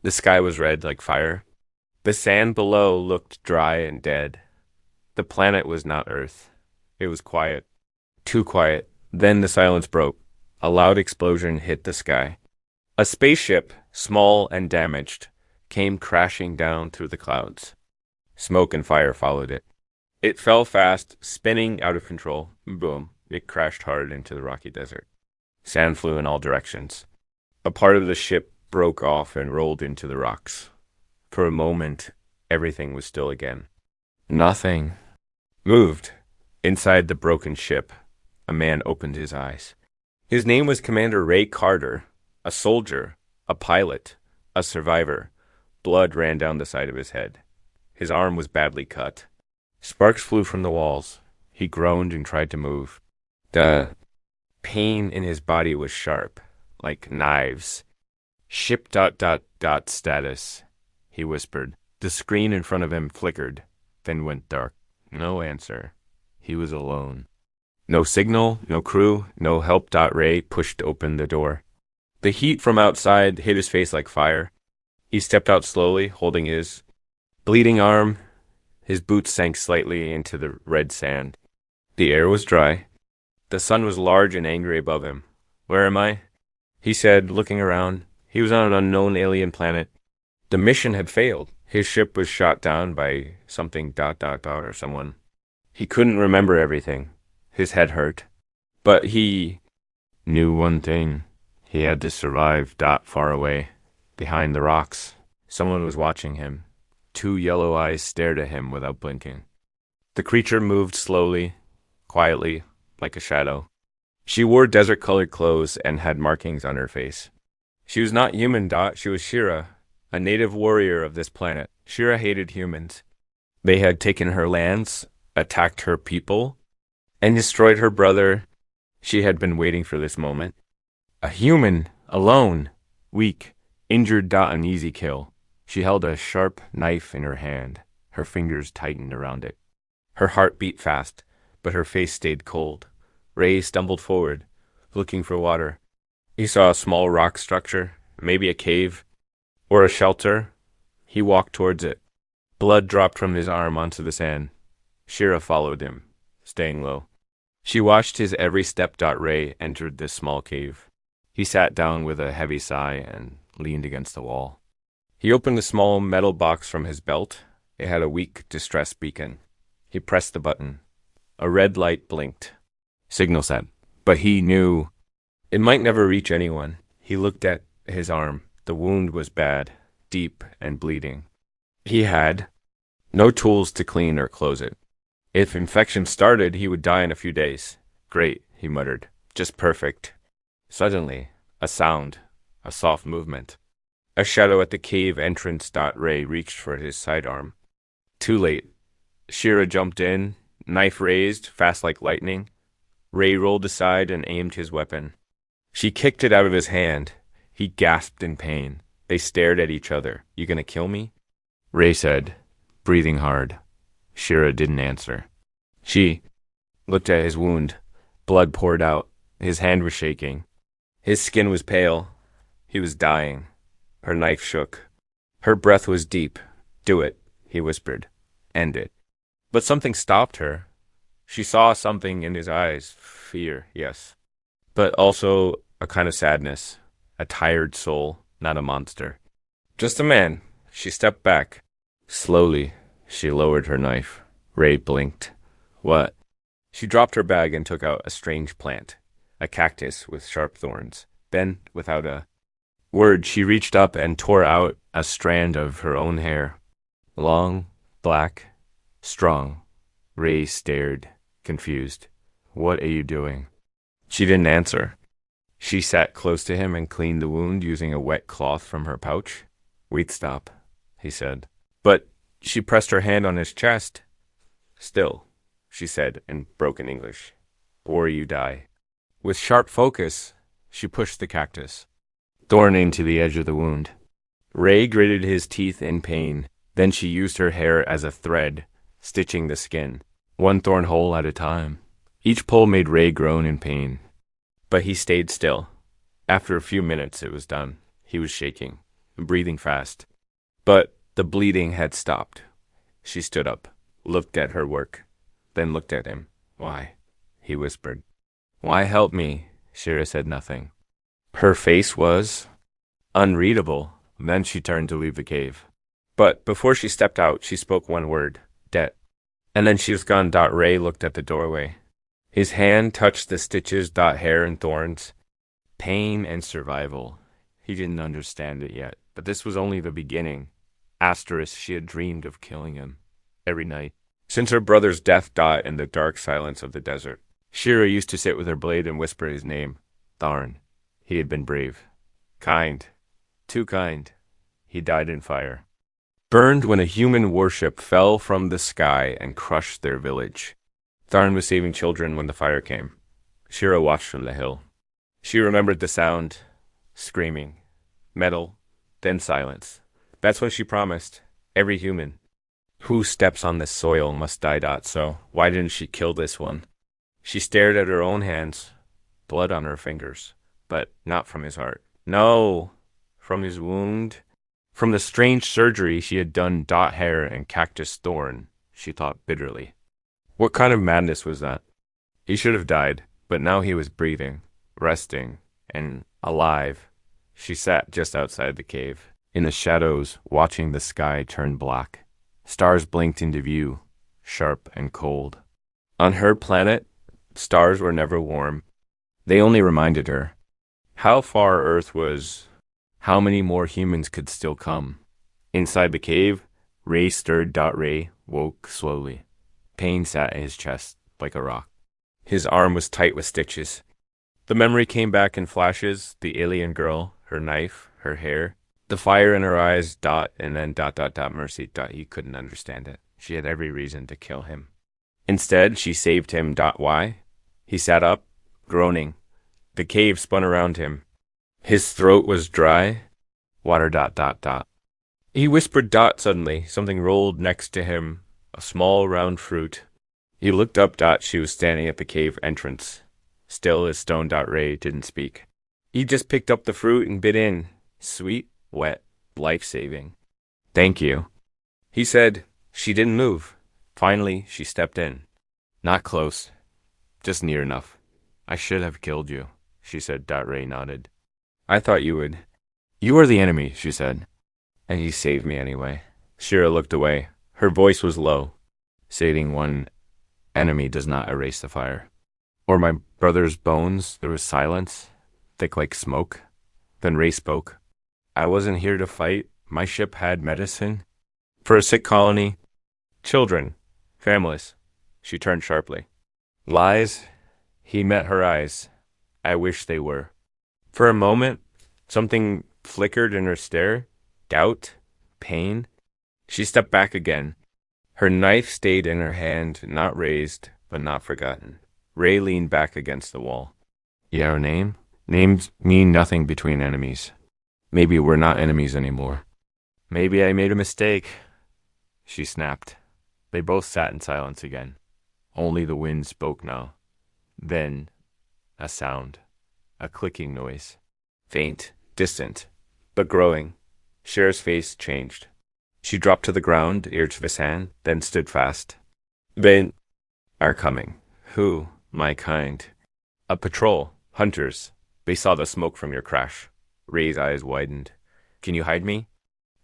The sky was red like fire. The sand below looked dry and dead. The planet was not Earth. It was quiet. Too quiet. Then the silence broke. A loud explosion hit the sky. A spaceship, small and damaged, came crashing down through the clouds. Smoke and fire followed it. It fell fast, spinning out of control. Boom. It crashed hard into the rocky desert. Sand flew in all directions. A part of the ship broke off and rolled into the rocks. For a moment, everything was still again. Nothing moved. Inside the broken ship, a man opened his eyes. His name was Commander Ray Carter, a soldier, a pilot, a survivor. Blood ran down the side of his head. His arm was badly cut. Sparks flew from the walls. He groaned and tried to move. The pain in his body was sharp, like knives. Ship ... status, he whispered. The screen in front of him flickered, then went dark. No answer. He was alone. No signal, no crew, no help. Ray pushed open the door. The heat from outside hit his face like fire. He stepped out slowly, holding his bleeding arm. His boots sank slightly into the red sand. The air was dry. The sun was large and angry above him. "Where am I?" he said, looking around. He was on an unknown alien planet. The mission had failed. His ship was shot down by something ... or someone. He couldn't remember everything. His head hurt. But he knew one thing. He had to survive ... far away. Behind the rocks. Someone was watching him. Two yellow eyes stared at him without blinking. The creature moved slowly, quietly, like a shadow. She wore desert-colored clothes and had markings on her face. She was not human. She was Shira, a native warrior of this planet. Shira hated humans. They had taken her lands, attacked her people, and destroyed her brother. She had been waiting for this moment. A human, alone, weak, injured. An easy kill. She held a sharp knife in her hand. Her fingers tightened around it. Her heart beat fast, but her face stayed cold. Ray stumbled forward, looking for water. He saw a small rock structure, maybe a cave, or a shelter. He walked towards it. Blood dropped from his arm onto the sand. Shira followed him, staying low. She watched his every step. Ray entered this small cave. He sat down with a heavy sigh and leaned against the wall. He opened a small metal box from his belt. It had a weak distress beacon. He pressed the button. A red light blinked. Signal set. But he knew it might never reach anyone. He looked at his arm. The wound was bad, deep and bleeding. He had no tools to clean or close it. If infection started, he would die in a few days. Great, he muttered. Just perfect. Suddenly, a sound, a soft movement. A shadow at the cave entrance. Ray reached for his sidearm. Too late. Shira jumped in, knife raised, fast like lightning. Ray rolled aside and aimed his weapon. She kicked it out of his hand. He gasped in pain. They stared at each other. "You gonna kill me?" Ray said, breathing hard. Shira didn't answer. She looked at his wound. Blood poured out. His hand was shaking. His skin was pale. He was dying. Her knife shook. Her breath was deep. "Do it," he whispered. "End it." But something stopped her. She saw something in his eyes. Fear, yes. But also a kind of sadness. A tired soul, not a monster. Just a man. She stepped back. Slowly, she lowered her knife. Ray blinked. "What?" She dropped her bag and took out a strange plant. A cactus with sharp thorns. Then, without a word, she reached up and tore out a strand of her own hair. Long, black, strong. Ray stared, confused. "What are you doing?" She didn't answer. She sat close to him and cleaned the wound using a wet cloth from her pouch. "Wait, stop," he said. But she pressed her hand on his chest. "Still," she said in broken English, "or you die." With sharp focus, she pushed the cactus thorn into the edge of the wound. Ray gritted his teeth in pain. Then she used her hair as a thread, stitching the skin, one thorn hole at a time. Each pull made Ray groan in pain. But he stayed still. After a few minutes, it was done. He was shaking. breathing fast. But the bleeding had stopped. She stood up, looked at her work, then looked at him. Why? He whispered. Why help me? Shira said nothing. Her face was unreadable. Then she turned to leave the cave. But before she stepped out, she spoke one word, debt. And then she was gone. Ray looked at the doorway. His hand touched the stitches. Hair and thorns. Pain and survival. He didn't understand it yet, but this was only the beginning. Asterisk, she had dreamed of killing him every night. Since her brother's death. In the dark silence of the desert. Shira used to sit with her blade and whisper his name. Thorn. He had been brave. Kind. Too kind. He died in fire. Burned when a human warship fell from the sky and crushed their village. Thorn was saving children when the fire came. Shira watched from the hill. She remembered the sound. Screaming. Metal. Then silence. That's what she promised. Every human. Who steps on this soil must die. So why didn't she kill this one? She stared at her own hands. Blood on her fingers. But not from his heart. No! From his wound. From the strange surgery she had done. Hair and Cactus Thorn, she thought bitterly. What kind of madness was that? He should have died, but now he was breathing, resting, and alive. She sat just outside the cave, in the shadows, watching the sky turn black. Stars blinked into view, sharp and cold. On her planet, stars were never warm. They only reminded her how far Earth was, how many more humans could still come. Inside the cave, Ray stirred. Ray woke slowly. Pain sat in his chest like a rock. His arm was tight with stitches. The memory came back in flashes, the alien girl, her knife, her hair, the fire in her eyes. And then ... Mercy. He couldn't understand it. She had every reason to kill him. Instead, she saved him. Why? He sat up, groaning. The cave spun around him. His throat was dry. Water. He whispered. Suddenly, something rolled next to him, a small round fruit. He looked up. She was standing at the cave entrance. Still as stone. Ray didn't speak. He just picked up the fruit and bit in. Sweet, wet, life-saving. Thank you. He said. She didn't move. Finally, she stepped in. Not close. Just near enough. I should have killed you, she said. Ray nodded. I thought you would. You are the enemy, she said. And you saved me anyway. Shira looked away. Her voice was low. Saving one enemy does not erase the fire. Or my brother's bones. There was silence, thick like smoke. Then Ray spoke. I wasn't here to fight. My ship had medicine. For a sick colony. Children. Families. She turned sharply. Lies? He met her eyes. I wish they were. For a moment, something flickered in her stare. Doubt. Pain. She stepped back again. Her knife stayed in her hand, not raised, but not forgotten. Ray leaned back against the wall. Your name? Names mean nothing between enemies. Maybe we're not enemies anymore. Maybe I made a mistake. She snapped. They both sat in silence again. Only the wind spoke now. Then, a sound. A clicking noise. Faint, distant, but growing. Shira's face changed. She dropped to the ground, ear to his hand, then stood fast. They are coming. Who? My kind. A patrol. Hunters. They saw the smoke from your crash. Ray's eyes widened. Can you hide me?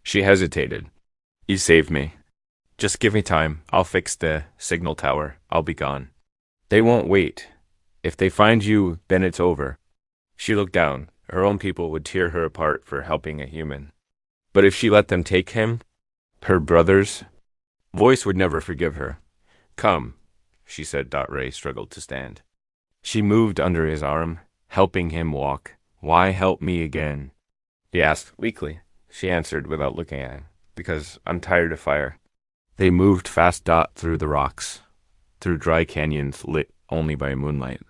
She hesitated. You saved me. Just give me time. I'll fix the signal tower. I'll be gone. They won't wait. If they find you, then it's over. She looked down. Her own people would tear her apart for helping a human. But if she let them take him, her brothers, Voice would never forgive her. Come, she said. Ray struggled to stand. She moved under his arm, helping him walk. Why help me again? He asked weakly. She answered without looking at him. Because I'm tired of fire. They moved fast. Through the rocks, through dry canyons lit only by moonlight.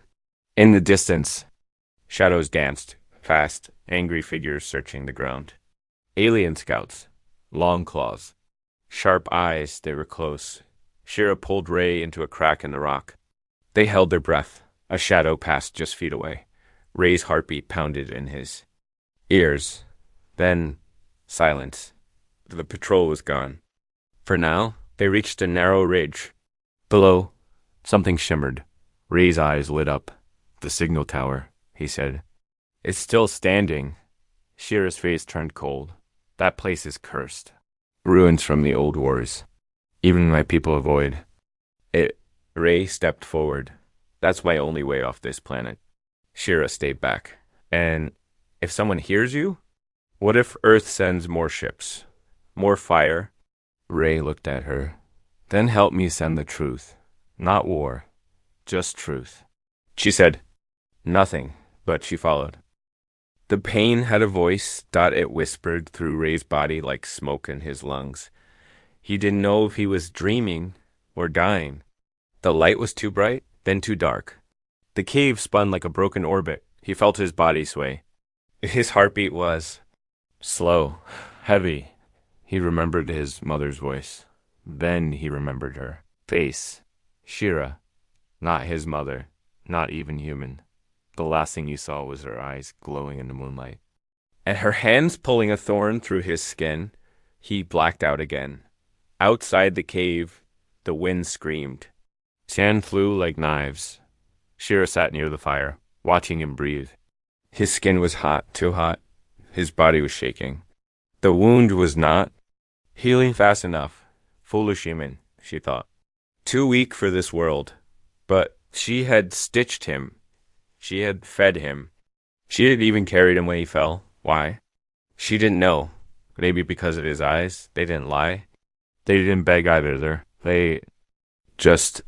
In the distance, shadows danced, fast, angry figures searching the ground. Alien scouts, long claws, sharp eyes. They were close. Shira pulled Ray into a crack in the rock. They held their breath. A shadow passed just feet away. Ray's heartbeat pounded in his ears. Then Silence. The patrol was gone. For now, they reached a narrow ridge. Below, something shimmered. Ray's eyes lit up. The signal tower, he said. It's still standing. Shira's face turned cold. That place is cursed. Ruins from the old wars. Even my people avoid it. Ray stepped forward. That's my only way off this planet. Shira stayed back. And if someone hears you? What if Earth sends more ships? More fire? Ray looked at her. Then help me send the truth. Not war. Just truth. She said nothing, but she followed. The pain had a voice. It whispered through Ray's body like smoke in his lungs. He didn't know if he was dreaming or dying. The light was too bright, then too dark. The cave spun like a broken orbit. He felt his body sway. His heartbeat was slow, heavy. He remembered his mother's voice. Then he remembered her face. Shira. Not his mother. Not even human. The last thing he saw was her eyes glowing in the moonlight. And her hands pulling a thorn through his skin. He blacked out again. Outside the cave, the wind screamed. Sand flew like knives. Shira sat near the fire, watching him breathe. His skin was hot, too hot. His body was shaking. The wound was not healing fast enough. Foolish human, she thought. Too weak for this world. But she had stitched him. She had fed him. She had even carried him when he fell. Why? She didn't know. Maybe because of his eyes. They didn't lie. They didn't beg either. They just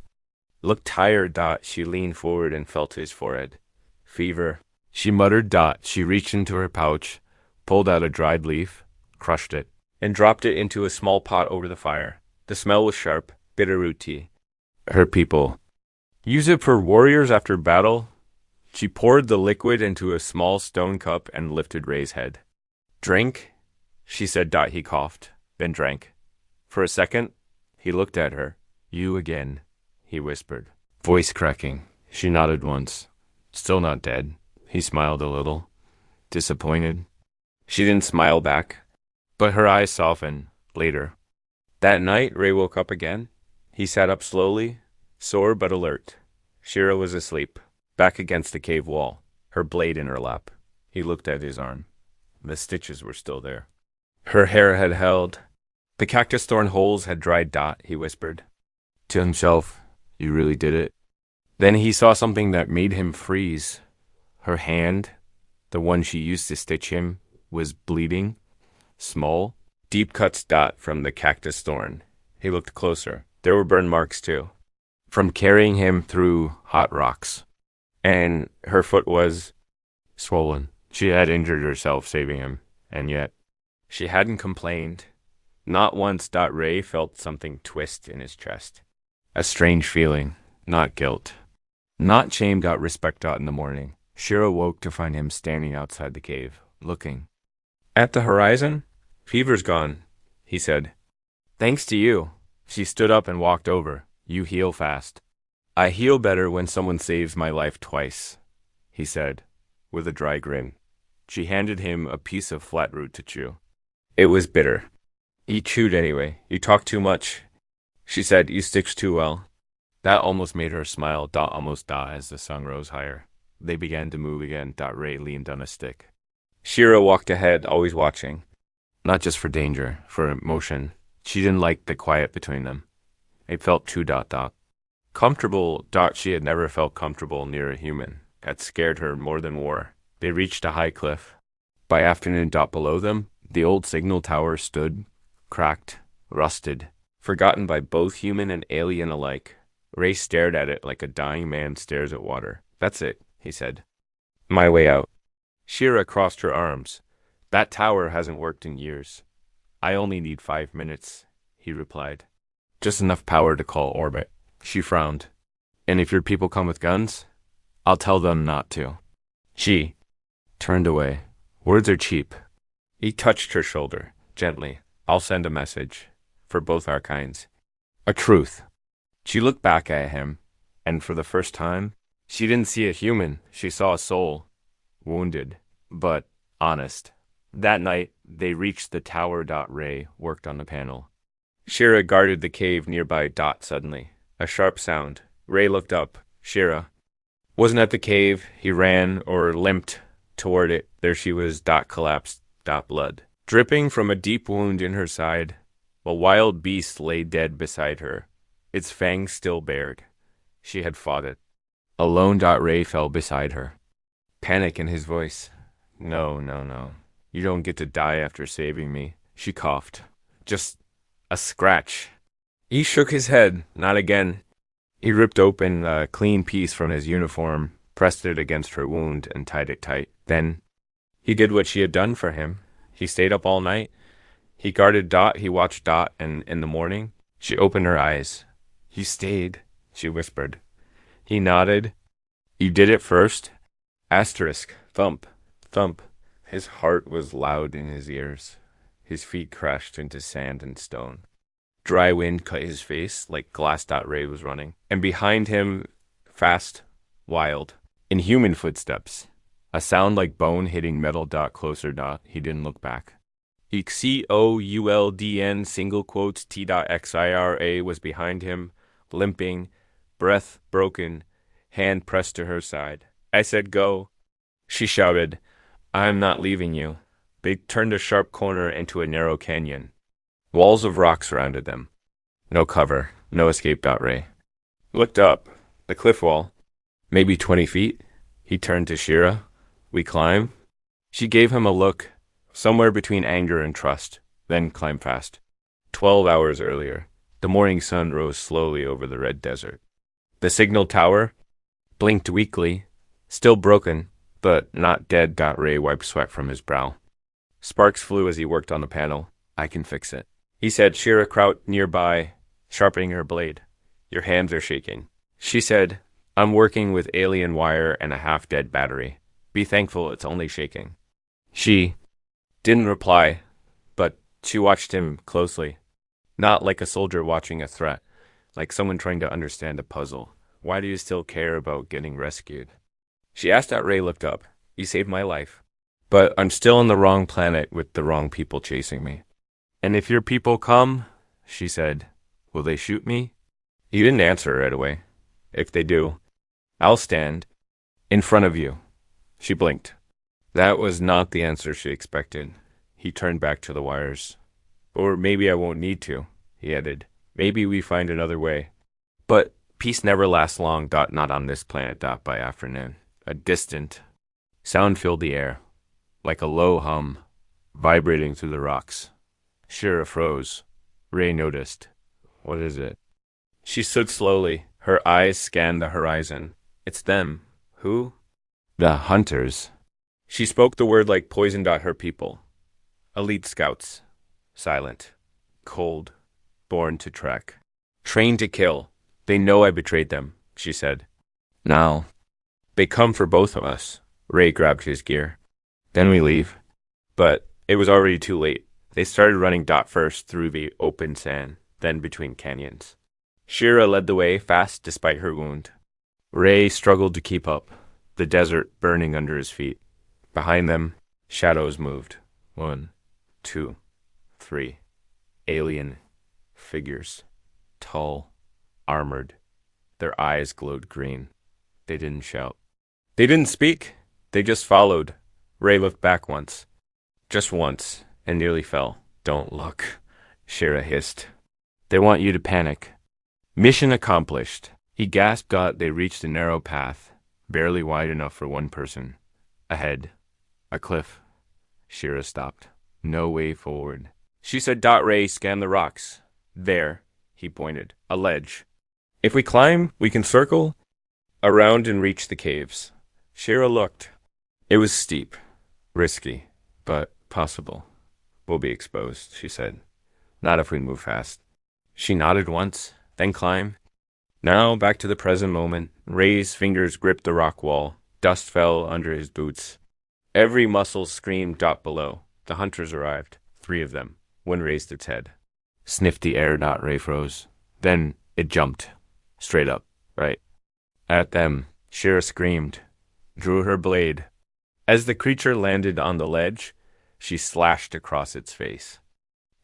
looked tired. She leaned forward and felt his forehead. Fever. She muttered. She reached into her pouch, pulled out a dried leaf, crushed it, and dropped it into a small pot over the fire. The smell was sharp, bitter root tea. Her people. Use it for warriors after battle. She poured the liquid into a small stone cup and lifted Ray's head. Drink, she said. He coughed, then drank. For a second, he looked at her. You again, he whispered. Voice cracking. She nodded once. Still not dead. He smiled a little. Disappointed. She didn't smile back, but her eyes softened. Later. That night, Ray woke up again. He sat up slowly, sore but alert. Shira was asleep, back against the cave wall, her blade in her lap. He looked at his arm. The stitches were still there. Her hair had held. The cactus thorn holes had dried. He whispered. To himself, you really did it. Then he saw something that made him freeze. Her hand, the one she used to stitch him, was bleeding. Small, deep cuts. From the cactus thorn. He looked closer. There were burn marks too. From carrying him through hot rocks. And her foot was swollen. She had injured herself saving him, and yet she hadn't complained. Not once. Ray felt something twist in his chest. A strange feeling, not guilt. Not shame. Respect. In the morning. Shira woke to find him standing outside the cave, looking. At the horizon? Fever's gone, he said. Thanks to you. She stood up and walked over. You heal fast. I heal better when someone saves my life twice, he said, with a dry grin. She handed him a piece of flat root to chew. It was bitter. He chewed anyway. You talk too much, she said. You stitch too well. That almost made her smile. As the sun rose higher. They began to move again. Ray leaned on a stick. Shira walked ahead, always watching. Not just for danger, for emotion. She didn't like the quiet between them. It felt too ... Comfortable. She had never felt comfortable near a human. That scared her more than war. They reached a high cliff. By afternoon. Below them, the old signal tower stood, cracked, rusted, forgotten by both human and alien alike. Ray stared at it like a dying man stares at water. That's it, he said. My way out. Shira crossed her arms. That tower hasn't worked in years. I only need 5 minutes, he replied. Just enough power to call orbit. She frowned. And if your people come with guns, I'll tell them not to. She turned away. Words are cheap. He touched her shoulder, gently. I'll send a message. For both our kinds. A truth. She looked back at him, and for the first time, she didn't see a human. She saw a soul. Wounded, but honest. That night, they reached the tower. Ray worked on the panel. Shira guarded the cave nearby. Suddenly, a sharp sound. Ray looked up. Shira wasn't at the cave. He ran or limped toward it. There she was. Collapsed. Blood dripping from a deep wound in her side. A wild beast lay dead beside her, its fangs still bared. She had fought it. Alone. Ray fell beside her. Panic in his voice. No, no, no. You don't get to die after saving me. She coughed. Just a scratch. He shook his head. Not again. He ripped open a clean piece from his uniform, pressed it against her wound, and tied it tight. Then he did what she had done for him. He stayed up all night. He guarded. He watched. And in the morning, she opened her eyes. You stayed, she whispered. He nodded. You did it first? Asterisk. Thump. Thump. His heart was loud in his ears. His feet crashed into sand and stone. Dry wind cut his face like glass. Ray was running. And behind him, fast, wild, inhuman footsteps. A sound like bone hitting metal. Closer. He didn't look back. COULDN single quotes T.XIRA was behind him, limping, breath broken, hand pressed to her side. I said go. She shouted, I'm not leaving you. They turned a sharp corner into a narrow canyon. Walls of rock surrounded them. No cover, no escape. Ray looked up. The cliff wall, maybe 20 feet. He turned to Shira. We climb? She gave him a look, somewhere between anger and trust, then climb fast. 12 hours earlier, the morning sun rose slowly over the red desert. The signal tower blinked weakly, still broken, but not dead. Ray wiped sweat from his brow. Sparks flew as he worked on the panel. I can fix it, he said. Shira crouched nearby, sharpening her blade. Your hands are shaking. She said, I'm working with alien wire and a half-dead battery. Be thankful it's only shaking. She didn't reply, but she watched him closely. Not like a soldier watching a threat, like someone trying to understand a puzzle. Why do you still care about getting rescued? She asked. Ray looked up. You saved my life. But I'm still on the wrong planet with the wrong people chasing me. And if your people come, she said, will they shoot me? He didn't answer right away. If they do, I'll stand in front of you. She blinked. That was not the answer she expected. He turned back to the wires. Or maybe I won't need to, he added. Maybe we find another way. But peace never lasts long. Not on this planet. By afternoon. A distant sound filled the air, like a low hum, vibrating through the rocks. Shira froze. Ray noticed. What is it? She stood slowly. Her eyes scanned the horizon. It's them. Who? The hunters. She spoke the word like poison. Her people. Elite scouts. Silent. Cold. Born to trek. Trained to kill. They know I betrayed them, she said. Now, they come for both of us. Ray grabbed his gear. Then we leave. But it was already too late. They started running. First through the open sand, then between canyons. Shira led the way, fast despite her wound. Ray struggled to keep up, the desert burning under his feet. Behind them, shadows moved. 1, 2, 3. Alien figures. Tall, armored. Their eyes glowed green. They didn't shout. They didn't speak. They just followed. Ray looked back once. Just once, and nearly fell. Don't look, Shira hissed. They want you to panic. Mission accomplished. He gasped. They reached a narrow path, barely wide enough for one person. Ahead, a cliff. Shira stopped. No way forward. She said. Ray scanned the rocks. There, he pointed. A ledge. If we climb, we can circle around and reach the caves. Shira looked. It was steep, risky, but possible. We'll be exposed, she said. Not if we move fast. She nodded once, then climb. Now back to the present moment. Ray's fingers gripped the rock wall. Dust fell under his boots. Every muscle screamed. Below. The hunters arrived. 3 of them. One raised its head. Sniffed the air. Ray froze. Then it jumped. Straight up. Right. At them. Shira screamed. Drew her blade. As the creature landed on the ledge, She slashed across its face.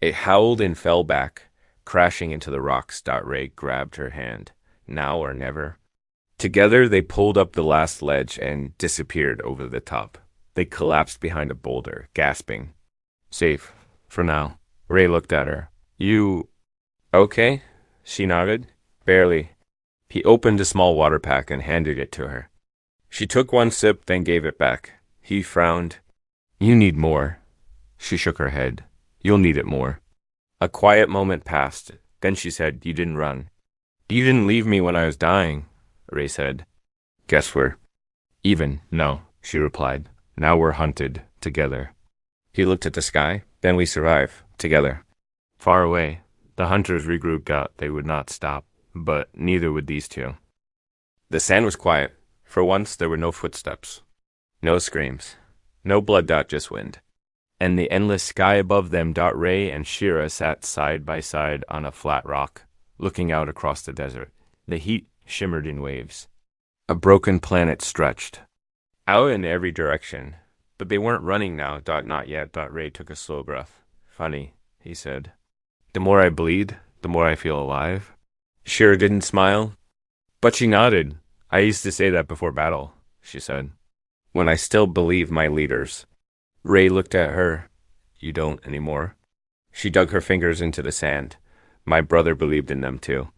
It howled and fell back, crashing into the rocks. Ray grabbed her hand. Now or never. Together, they pulled up the last ledge and disappeared over the top. They collapsed behind a boulder, gasping. Safe, for now. Ray looked at her. You... okay? She nodded. Barely. He opened a small water pack and handed it to her. She took one sip, then gave it back. He frowned. You need more. She shook her head. You'll need it more. A quiet moment passed. Then she said, You didn't run. You didn't leave me when I was dying, Ray said. Guess we're even. No, she replied. Now we're hunted, together. He looked at the sky. Then we survive, together. Far away, the hunters regrouped out. They would not stop, but neither would these two. The sand was quiet. For once, there were no footsteps. No screams. No blood, just wind. And the endless sky above them. Ray and Shira sat side by side on a flat rock, looking out across the desert. The heat shimmered in waves. A broken planet stretched out in every direction. But they weren't running now. Not yet. Ray took a slow breath. Funny, he said. The more I bleed, the more I feel alive. Shira didn't smile, but she nodded. I used to say that before battle, she said. When I still believe my leaders. Ray looked at her. You don't anymore. She dug her fingers into the sand. My brother believed in them too.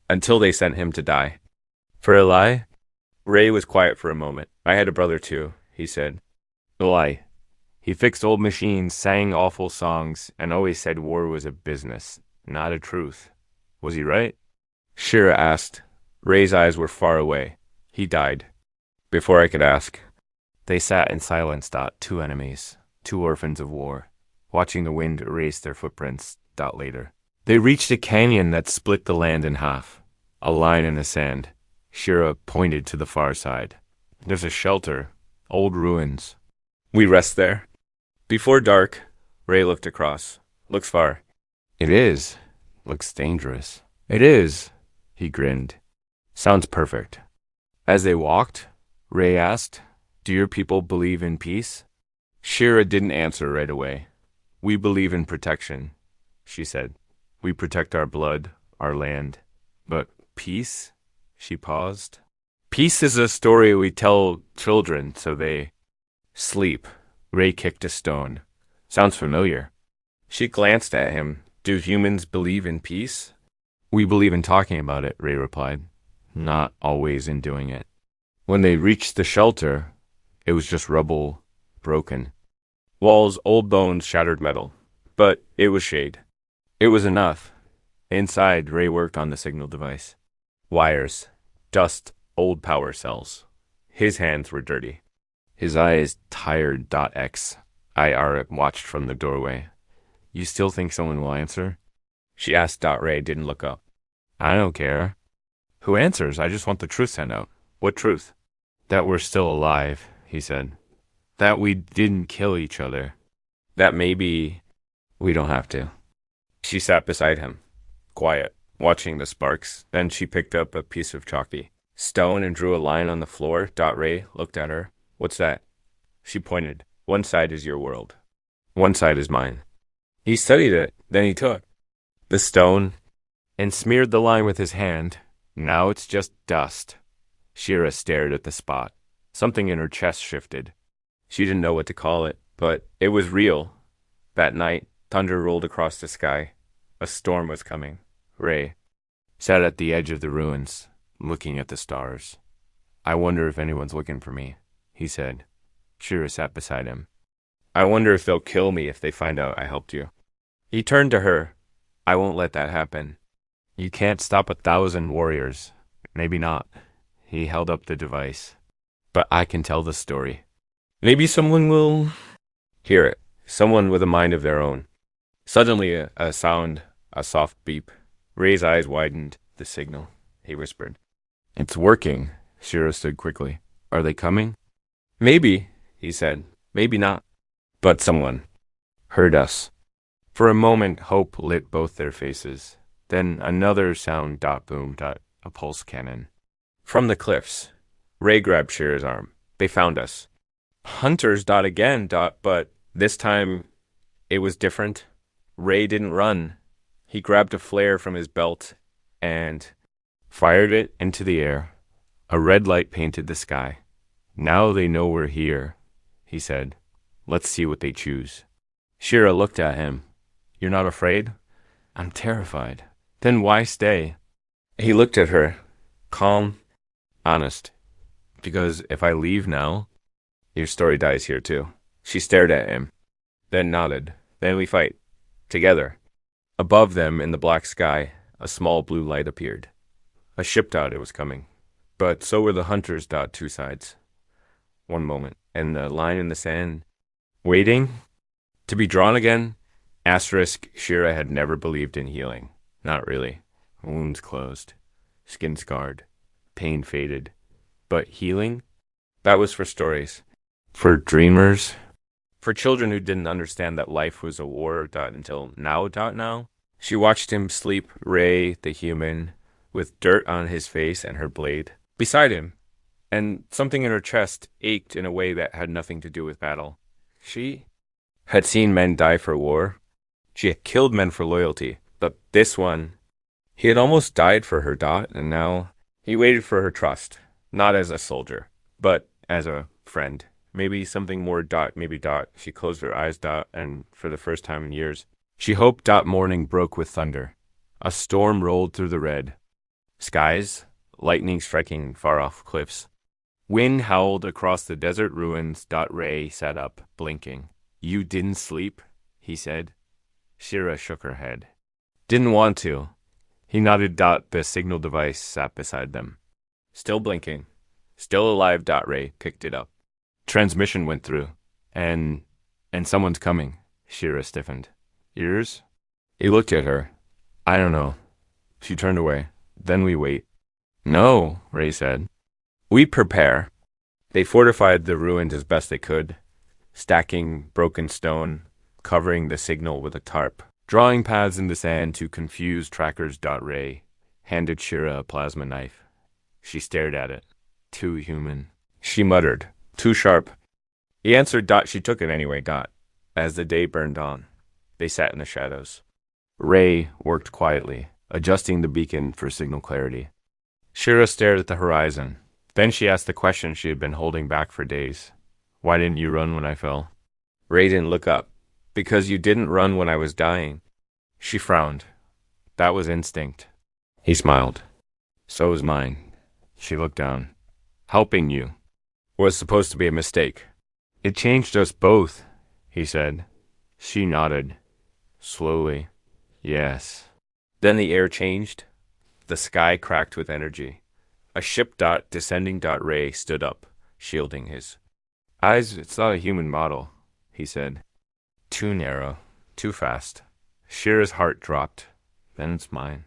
Until they sent him to die. For a lie? Ray was quiet for a moment. I had a brother too, he said. A lie. He fixed old machines, sang awful songs, and always said war was a business, not a truth. Was he right? Shira asked. Ray's eyes were far away. He died. Before I could ask. They sat in silence. Two enemies, two orphans of war, watching the wind erase their footprints. Later. They reached a canyon that split the land in half. A line in the sand. Shira pointed to the far side. There's a shelter. Old ruins. We rest there. Before dark, Ray looked across. Looks far. It is. Looks dangerous. It is. He grinned. Sounds perfect. As they walked, Ray asked, Do your people believe in peace? Shira didn't answer right away. We believe in protection, she said. We protect our blood, our land. But peace? She paused. Peace is a story we tell children so they sleep. Ray kicked a stone. Sounds familiar. She glanced at him. Do humans believe in peace? We believe in talking about it, Ray replied. Not always in doing it. When they reached the shelter, it was just rubble, broken. Walls, old bones, shattered metal. But it was shade. It was enough. Inside, Ray worked on the signal device. Wires, dust, old power cells. His hands were dirty. His eyes tired. X. IR watched from the doorway. You still think someone will answer? She asked. Ray didn't look up. I don't care. Who answers? I just want the truth sent out. What truth? That we're still alive, he said. That we didn't kill each other. That maybe we don't have to. She sat beside him, quiet, watching the sparks. Then she picked up a piece of chalky stone and drew a line on the floor. Ray looked at her. What's that? She pointed. One side is your world. One side is mine. He studied it. Then he took the stone and smeared the line with his hand. Now it's just dust. Shira stared at the spot. Something in her chest shifted. She didn't know what to call it, but it was real. That night, thunder rolled across the sky. A storm was coming. Ray sat at the edge of the ruins, looking at the stars. I wonder if anyone's looking for me, he said. Shira sat beside him. I wonder if they'll kill me if they find out I helped you. He turned to her. I won't let that happen. You can't stop 1,000 warriors. Maybe not. He held up the device. But I can tell the story. Maybe someone will hear it. Someone with a mind of their own. Suddenly a sound, a soft beep. Ray's eyes widened. The signal, he whispered. It's working. Shira stood quickly. Are they coming? Maybe, he said. Maybe not. But someone heard us. For a moment, hope lit both their faces. Then another sound. Boom. A pulse cannon. From the cliffs. Ray grabbed Shira's arm. They found us. Hunters. Again. But This time, it was different. Ray didn't run. He grabbed a flare from his belt and fired it into the air. A red light painted the sky. Now they know we're here, he said. Let's see what they choose. Shira looked at him. You're not afraid? I'm terrified. Then why stay? He looked at her, calm, honest. Because if I leave now, your story dies here too. She stared at him, then nodded. Then we fight. Together. Above them, in the black sky, a small blue light appeared. A ship thought it was coming. But so were the hunters. Two sides. One moment, and the line in the sand, waiting to be drawn again. Asterisk, Shira had never believed in healing. Not really. Wounds closed. Skin scarred. Pain faded. But healing? That was for stories. For dreamers. For children who didn't understand that life was a war. Until now. She watched him sleep, Ray, the human, with dirt on his face and her blade, beside him. And something in her chest ached in a way that had nothing to do with battle. She had seen men die for war. She had killed men for loyalty. But this one, he had almost died for her, and now he waited for her trust. Not as a soldier, but as a friend. Maybe something more. Maybe. She closed her eyes. And for the first time in years, she hoped. Morning broke with thunder. A storm rolled through the red skies, lightning striking far-off cliffs. Wind howled across the desert ruins. Ray sat up, blinking. You didn't sleep? He said. Shira shook her head. Didn't want to. He nodded. The signal device sat beside them. Still blinking. Still alive. Ray picked it up. Transmission went through. And someone's coming. Shira stiffened. Yours? He looked at her. I don't know. She turned away. Then we wait. No, Ray said. We prepare. They fortified the ruins as best they could, stacking broken stone, covering the signal with a tarp, drawing paths in the sand to confuse trackers. Ray handed Shira a plasma knife. She stared at it. Too human. She muttered. Too sharp. He answered. She took it anyway. As the day burned on, they sat in the shadows. Ray worked quietly, adjusting the beacon for signal clarity. Shira stared at the horizon. Then she asked the question she had been holding back for days. Why didn't you run when I fell? Ray didn't look up. Because you didn't run when I was dying. She frowned. That was instinct. He smiled. So was mine. She looked down. Helping you was supposed to be a mistake. It changed us both, he said. She nodded. Slowly. Yes. Then the air changed. The sky cracked with energy. A ship. Descending. Ray stood up, shielding his eyes. It's not a human model, he said. Too narrow. Too fast. Shira's heart dropped. Then it's mine.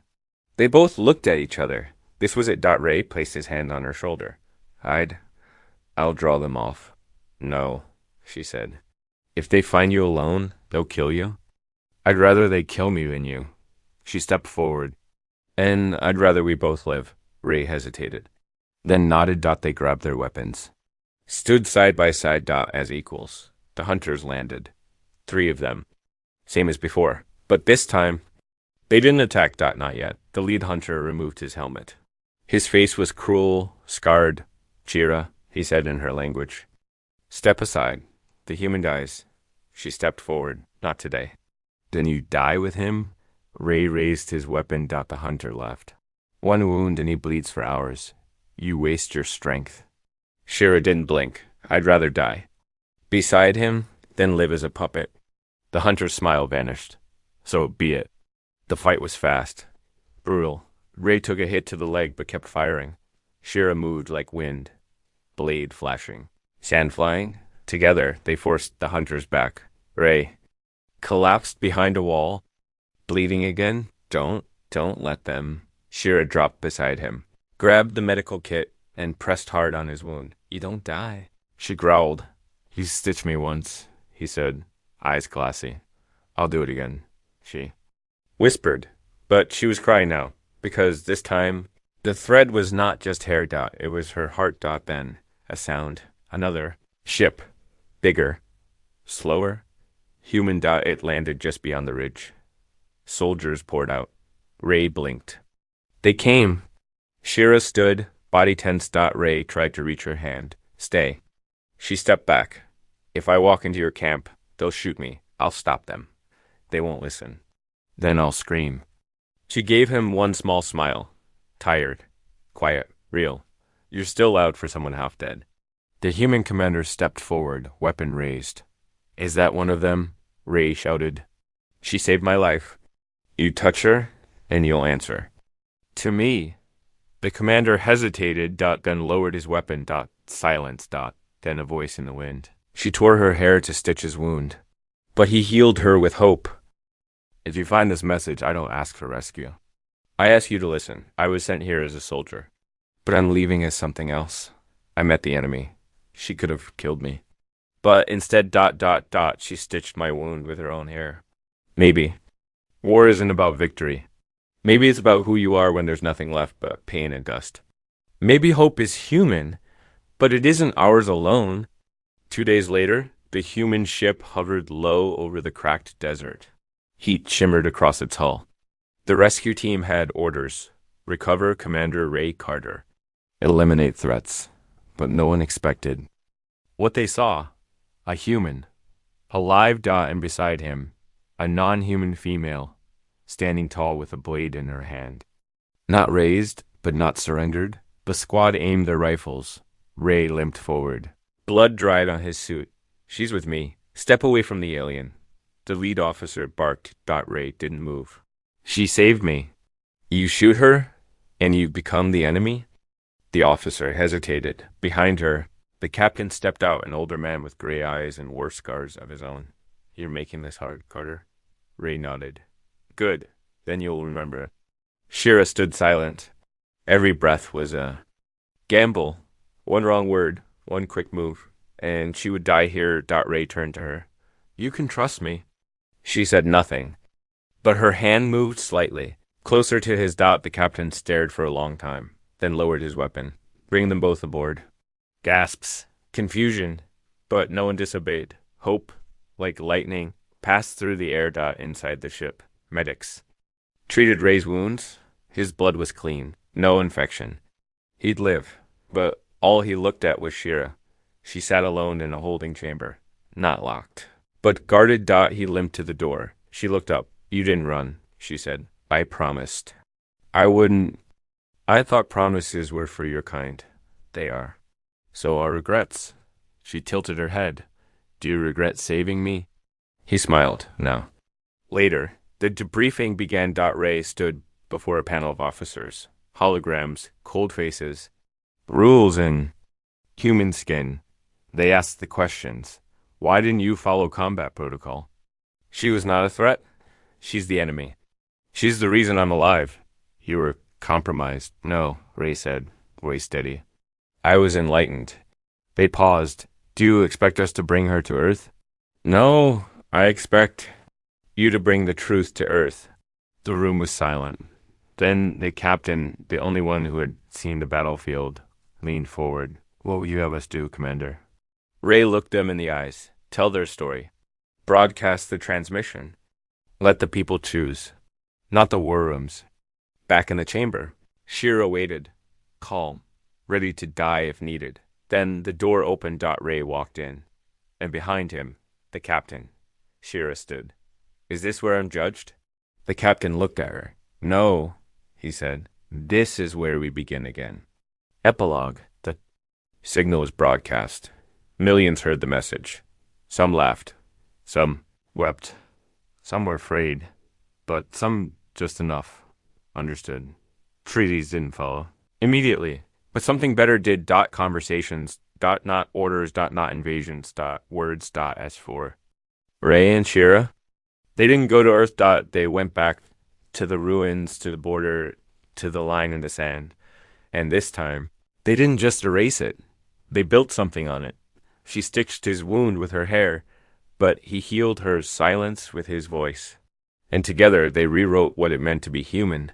They both looked at each other. This was it. Ray placed his hand on her shoulder. I'll draw them off. No, she said. If they find you alone, they'll kill you. I'd rather they kill me than you. She stepped forward. And I'd rather we both live. Ray hesitated. Then nodded. They grabbed their weapons. Stood side by side. As equals. The hunters landed. 3 of them. Same as before. But this time, they didn't attack. Not yet. The lead hunter removed his helmet. His face was cruel, scarred. Shira, he said in her language. Step aside. The human dies. She stepped forward. Not today. Then you die with him? Ray raised his weapon. The hunter laughed. 1 wound and he bleeds for hours. You waste your strength. Shira didn't blink. I'd rather die. Beside him, than live as a puppet. The hunter's smile vanished. So be it. The fight was fast. Brutal. Ray took a hit to the leg but kept firing. Shira moved like wind. Blade flashing. Sand flying. Together, they forced the hunters back. Ray collapsed behind a wall. Bleeding again? Don't let them. Shira dropped beside him, grabbed the medical kit, and pressed hard on his wound. You don't die. She growled. You stitched me once, he said, eyes glassy. I'll do it again, she whispered. But she was crying now, because this time, the thread was not just hair. It was her heart. Then, a sound. Another. Ship. Bigger. Slower. Human. It landed just beyond the ridge. Soldiers poured out. Ray blinked. They came. Shira stood, body tense. Ray tried to reach her hand. Stay. She stepped back. If I walk into your camp, they'll shoot me. I'll stop them. They won't listen. Then I'll scream. She gave him one small smile. Tired. Quiet. Real. You're still loud for someone half dead. The human commander stepped forward, weapon raised. Is that one of them? Ray shouted. She saved my life. You touch her, and you'll answer. To me. The commander hesitated. Then lowered his weapon. Silence. Then a voice in the wind. She tore her hair to stitch his wound. But he healed her with hope. If you find this message, I don't ask for rescue. I ask you to listen. I was sent here as a soldier. But I'm leaving as something else. I met the enemy. She could have killed me. But instead, she stitched my wound with her own hair. Maybe. War isn't about victory. Maybe it's about who you are when there's nothing left but pain and dust. Maybe hope is human, but it isn't ours alone. 2 days later, the human ship hovered low over the cracked desert. Heat shimmered across its hull. The rescue team had orders. Recover Commander Ray Carter. Eliminate threats. But no one expected. What they saw, a human, alive. And beside him, a non-human female, standing tall with a blade in her hand. Not raised, but not surrendered. The squad aimed their rifles. Ray limped forward. Blood dried on his suit. She's with me. Step away from the alien. The lead officer barked. Ray didn't move. She saved me. You shoot her, and you become the enemy? The officer hesitated. Behind her, the captain stepped out, an older man with gray eyes and war scars of his own. You're making this hard, Carter? Ray nodded. Good. Then you'll remember. Shira stood silent. Every breath was a gamble. One wrong word, one quick move, and she would die here. Ray turned to her. You can trust me. She said nothing, but her hand moved slightly. Closer to his. The captain stared for a long time, then lowered his weapon. Bring them both aboard. Gasps. Confusion. But no one disobeyed. Hope, like lightning, passed through the air. Inside the ship. Medics. Treated Ray's wounds. His blood was clean. No infection. He'd live. But all he looked at was Shira. She sat alone in a holding chamber. Not locked. But guarded. He limped to the door. She looked up. You didn't run, she said. I promised. I wouldn't. I thought promises were for your kind. They are. So are regrets. She tilted her head. Do you regret saving me? He smiled. No. Later, the debriefing began. Ray stood before a panel of officers. Holograms, cold faces, rules in human skin. They asked the questions. Why didn't you follow combat protocol? She was not a threat. She's the enemy. She's the reason I'm alive. You were compromised. No, Ray said, voice steady. I was enlightened. They paused. Do you expect us to bring her to Earth? No, I expect you to bring the truth to Earth. The room was silent. Then the captain, the only one who had seen the battlefield, leaned forward. What will you have us do, Commander? Ray looked them in the eyes. Tell their story. Broadcast the transmission. Let the people choose. Not the war rooms. Back in the chamber, Shira waited, calm, ready to die if needed. Then the door opened. Ray walked in, and behind him, the captain. Shira stood. Is this where I'm judged? The captain looked at her. No, he said. This is where we begin again. Epilogue. The signal was broadcast. Millions heard the message. Some laughed. Some wept. Some were afraid. But some just enough. Understood. Treaties didn't follow. Immediately. But something better did. Conversations. Not orders. Not invasions. Words. S4. Ray and Shira. They didn't go to Earth. They went back to the ruins, to the border, to the line in the sand. And this time, they didn't just erase it. They built something on it. She stitched his wound with her hair, but he healed her silence with his voice. And together they rewrote what it meant to be human.